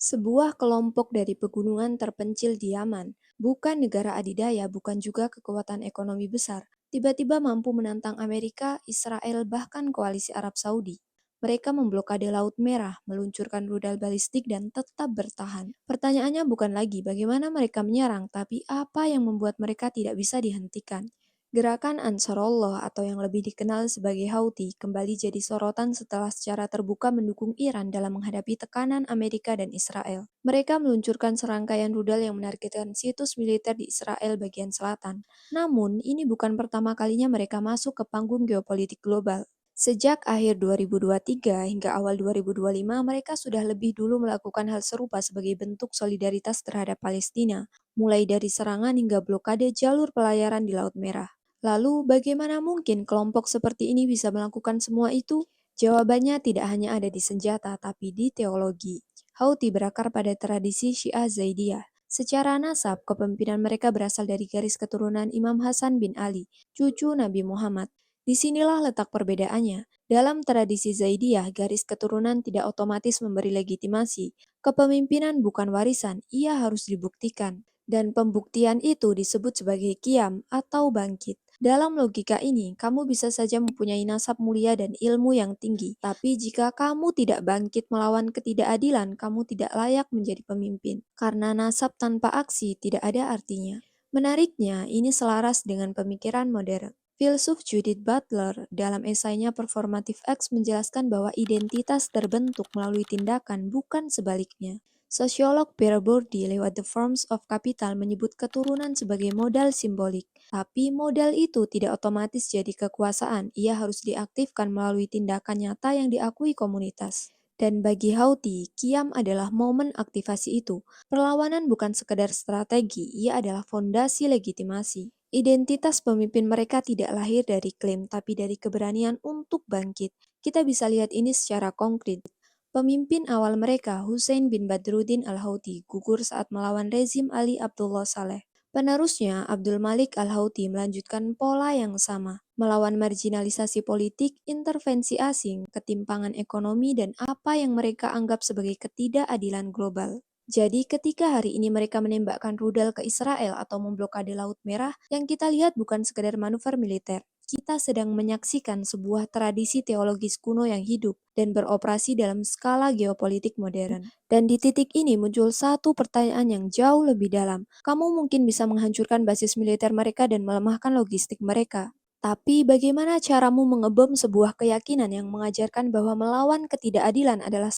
Sebuah kelompok dari pegunungan terpencil di Yaman, bukan negara adidaya, bukan juga kekuatan ekonomi besar, tiba-tiba mampu menantang Amerika, Israel, bahkan koalisi Arab Saudi. Mereka memblokade Laut Merah, meluncurkan rudal balistik, dan tetap bertahan. Pertanyaannya bukan lagi bagaimana mereka menyerang, tapi apa yang membuat mereka tidak bisa dihentikan. Gerakan Ansarullah atau yang lebih dikenal sebagai Houthi kembali jadi sorotan setelah secara terbuka mendukung Iran dalam menghadapi tekanan Amerika dan Israel. Mereka meluncurkan serangkaian rudal yang menargetkan situs militer di Israel bagian selatan. Namun, ini bukan pertama kalinya mereka masuk ke panggung geopolitik global. Sejak akhir 2023 hingga awal 2025, mereka sudah lebih dulu melakukan hal serupa sebagai bentuk solidaritas terhadap Palestina, mulai dari serangan hingga blokade jalur pelayaran di Laut Merah. Lalu, bagaimana mungkin kelompok seperti ini bisa melakukan semua itu? Jawabannya tidak hanya ada di senjata, tapi di teologi. Houthi berakar pada tradisi Syiah Zaidiyah. Secara nasab, kepemimpinan mereka berasal dari garis keturunan Imam Hasan bin Ali, cucu Nabi Muhammad. Disinilah letak perbedaannya. Dalam tradisi Zaidiyah, garis keturunan tidak otomatis memberi legitimasi. Kepemimpinan bukan warisan, ia harus dibuktikan. Dan pembuktian itu disebut sebagai qiyam atau bangkit. Dalam logika ini, kamu bisa saja mempunyai nasab mulia dan ilmu yang tinggi, tapi jika kamu tidak bangkit melawan ketidakadilan, kamu tidak layak menjadi pemimpin. Karena nasab tanpa aksi tidak ada artinya. Menariknya, ini selaras dengan pemikiran modern. Filsuf Judith Butler dalam esainya Performative Acts menjelaskan bahwa identitas terbentuk melalui tindakan, bukan sebaliknya. Sosiolog Pierre Bourdieu lewat The Forms of Capital menyebut keturunan sebagai modal simbolik. Tapi modal itu tidak otomatis jadi kekuasaan, ia harus diaktifkan melalui tindakan nyata yang diakui komunitas. Dan bagi Houthi, Qiyam adalah momen aktivasi itu. Perlawanan bukan sekedar strategi, ia adalah fondasi legitimasi. Identitas pemimpin mereka tidak lahir dari klaim, tapi dari keberanian untuk bangkit. Kita bisa lihat ini secara konkret. Pemimpin awal mereka, Hussein bin Badruddin al-Houthi, gugur saat melawan rezim Ali Abdullah Saleh. Penerusnya, Abdul Malik al-Houthi melanjutkan pola yang sama, melawan marginalisasi politik, intervensi asing, ketimpangan ekonomi, dan apa yang mereka anggap sebagai ketidakadilan global. Jadi ketika hari ini mereka menembakkan rudal ke Israel atau memblokade Laut Merah, yang kita lihat bukan sekedar manuver militer. Kita sedang menyaksikan sebuah tradisi teologis kuno yang hidup dan beroperasi dalam skala geopolitik modern. Dan di titik ini muncul satu pertanyaan yang jauh lebih dalam. Kamu mungkin bisa menghancurkan basis militer mereka dan melemahkan logistik mereka. Tapi bagaimana caramu mengebom sebuah keyakinan yang mengajarkan bahwa melawan ketidakadilan adalah